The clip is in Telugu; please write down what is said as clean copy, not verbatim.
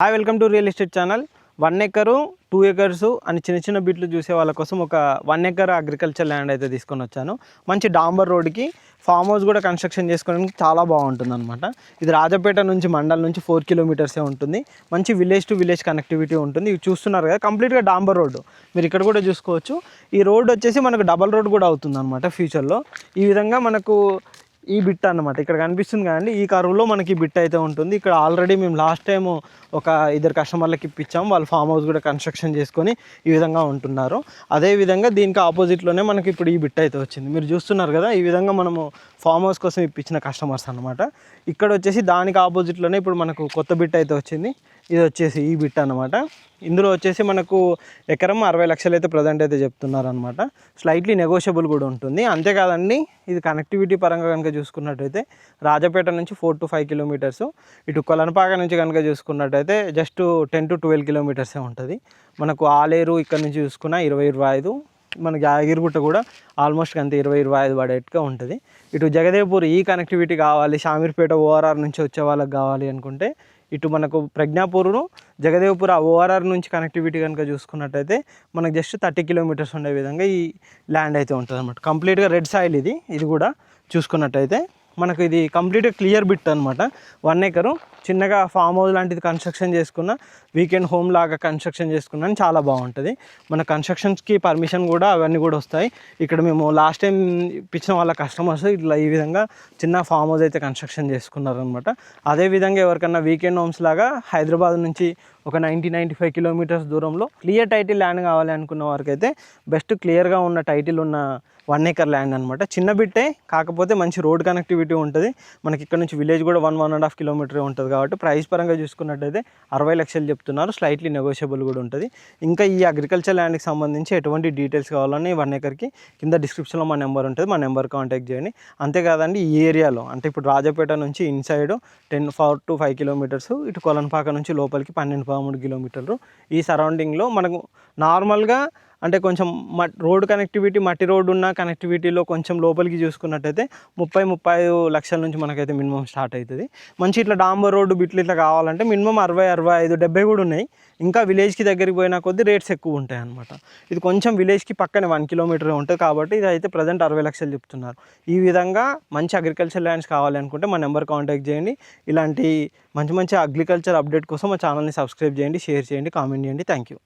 Hi welcome to real estate channel. 1 acre 2 acres అని చిన్న చిన్న బిట్లు చూసే వాళ్ళ కోసం ఒక 1 ఎకర్ అగ్రికల్చర్ ల్యాండ్ అయితే తీసుకొని వచ్చాను. మంచి డాంబర్ రోడ్కి ఫామ్ హౌస్ కూడా కన్స్ట్రక్షన్ చేసుకోవడానికి చాలా బాగుంటుంది అనమాట. ఇది రాజపేట నుంచి మండల్ నుంచి 4 కిలోమీటర్సే ఉంటుంది. మంచి విలేజ్ టు విలేజ్ కనెక్టివిటీ ఉంటుంది. ఇవి చూస్తున్నారు కదా, కంప్లీట్గా డాంబర్ రోడ్డు. మీరు ఇక్కడ కూడా చూసుకోవచ్చు. ఈ రోడ్ వచ్చేసి మనకు డబల్ రోడ్ కూడా అవుతుంది అనమాట ఫ్యూచర్లో. ఈ విధంగా మనకు ఈ బిట్ అన్నమాట ఇక్కడ కనిపిస్తుంది కదండి. ఈ కరువులో మనకి బిట్ అయితే ఉంటుంది. ఇక్కడ ఆల్రెడీ మేము లాస్ట్ టైం ఒక ఇద్దరు కస్టమర్లకి ఇప్పించాం. వాళ్ళు ఫామ్ హౌస్ కూడా కన్స్ట్రక్షన్ చేసుకొని ఈ విధంగా ఉంటున్నారు. అదేవిధంగా దీనికి ఆపోజిట్లోనే మనకి ఇప్పుడు ఈ బిట్ అయితే వచ్చింది. మీరు చూస్తున్నారు కదా, ఈ విధంగా మనము ఫామ్ హౌస్ కోసం ఇప్పించిన కస్టమర్స్ అనమాట. ఇక్కడ వచ్చేసి దానికి ఆపోజిట్లోనే ఇప్పుడు మనకు కొత్త బిట్ అయితే వచ్చింది. ఇది వచ్చేసి ఈ బిట్ అనమాట. ఇందులో వచ్చేసి మనకు ఎకరం 60 లక్షలు అయితే ప్రజెంట్ అయితే చెప్తున్నారు అనమాట. స్లైట్లీ నెగోషియబుల్ కూడా ఉంటుంది. అంతేకాదండి, ఇది కనెక్టివిటీ పరంగా కనుక చూసుకున్నట్టయితే రాజపేట నుంచి 4 to 5 కిలోమీటర్స్, ఇటు కొలనపాక నుంచి కనుక చూసుకున్నట్టయితే జస్ట్ 10 to 12 కిలోమీటర్సే ఉంటుంది. మనకు ఆలేరు ఇక్కడ నుంచి చూసుకున్న 20-25, మనకి యాగిరిగుట్ట కూడా ఆల్మోస్ట్ అంతే 20-25 పడేట్టుగా ఉంటుంది. ఇటు జగదేవ్పూర్ ఈ కనెక్టివిటీ కావాలి, షామీర్పేట ఓఆర్ఆర్ నుంచి వచ్చే వాళ్ళకి కావాలి అనుకుంటే ఇటు మనకు ప్రజ్ఞాపూర్ను జగదేవ్పూర్ ఆ ఓఆర్ఆర్ నుంచి కనెక్టివిటీ కనుక చూసుకున్నట్టయితే మనకు జస్ట్ 30 కిలోమీటర్స్ ఉండే విధంగా ఈ ల్యాండ్ అయితే ఉంటుంది అనమాట. కంప్లీట్గా రెడ్ సాయిల్ ఇది కూడా చూసుకున్నట్టయితే మనకు ఇది కంప్లీట్గా క్లియర్ బిట్ అనమాట. 1 ఎకరు చిన్నగా ఫామ్ హౌస్ లాంటిది కన్స్ట్రక్షన్ చేసుకున్న, వీకెండ్ హోమ్ లాగా కన్స్ట్రక్షన్ చేసుకున్నా చాలా బాగుంటుంది. మన కన్స్ట్రక్షన్స్కి పర్మిషన్ కూడా అవన్నీ కూడా వస్తాయి. ఇక్కడ మేము లాస్ట్ టైం ఇప్పించిన వాళ్ళ కస్టమర్స్ ఇట్లా ఈ విధంగా చిన్న ఫామ్ హౌస్ అయితే కన్స్ట్రక్షన్ చేసుకున్నారనమాట. అదేవిధంగా ఎవరికన్నా వీకెండ్ హోమ్స్ లాగా హైదరాబాద్ నుంచి ఒక 90-95 కిలోమీటర్స్ దూరంలో క్లియర్ టైటిల్ ల్యాండ్ కావాలి అనుకున్న వారికి అయితే బెస్ట్ క్లియర్గా ఉన్న టైటిల్ ఉన్న 1 ఎకర్ ల్యాండ్ అనమాట. చిన్న బిట్టే, కాకపోతే మంచి రోడ్ కనెక్టివిటీ ఉంటుంది. మనకి ఇక్కడ నుంచి విలేజ్ కూడా 1-1.5 కిలోమీటర్ ఉంటుంది కాబట్టి ప్రైస్ పరంగా చూసుకున్నట్టయితే 60 లక్షలు చెప్తున్నారు. స్లైట్లీ నెగోషియబుల్ కూడా ఉంటుంది. ఇంకా ఈ అగ్రికల్చర్ ల్యాండ్కి సంబంధించి ఎటువంటి డీటెయిల్స్ కావాలని 1 ఎకర్కి కింద డిస్క్రిప్షన్లో మా నెంబర్ ఉంటుంది, మా నెంబర్ కాంటాక్ట్ చేయండి. అంతేకాదండి, ఈ ఏరియాలో అంటే ఇప్పుడు రాజపేట నుంచి ఇన్సైడ్ 4 to 5 కిలోమీటర్స్, ఇటు కొలన్పాక నుంచి లోపలికి 12-13 కిలోమీటర్లు, ఈ సరౌండింగ్లో మనకు నార్మల్గా అంటే కొంచెం రోడ్ కనెక్టివిటీ, మట్టి రోడ్డు ఉన్న కనెక్టివిటీలో కొంచెం లోపలికి చూసుకున్నట్టయితే 30-35 లక్షల నుంచి మనకైతే మినిమం స్టార్ట్ అవుతుంది. మంచి ఇట్లా డాంబర్ రోడ్డు బిట్లు ఇట్లా కావాలంటే మినిమం 60-65-70 కూడా ఉన్నాయి. ఇంకా విలేజ్కి దగ్గరికి పోయిన కొద్దీ రేట్స్ ఎక్కువ ఉంటాయి అనమాట. ఇది కొంచెం విలేజ్కి పక్కనే 1 కిలోమీటర్ ఉంటుంది కాబట్టి ఇది అయితే ప్రజెంట్ 60 లక్షలు చెప్తున్నారు. ఈ విధంగా మంచి అగ్రికల్చర్ ల్యాండ్స్ కావాలి అనుకుంటే మా నెంబర్ కాంటాక్ట్ చేయండి. ఇలాంటి మంచి మంచి అగ్రికల్చర్ అప్డేట్ కోసం మా ఛానల్ని సబ్స్క్రైబ్ చేయండి, షేర్ చేయండి, కామెంట్ చేయండి. Thank you.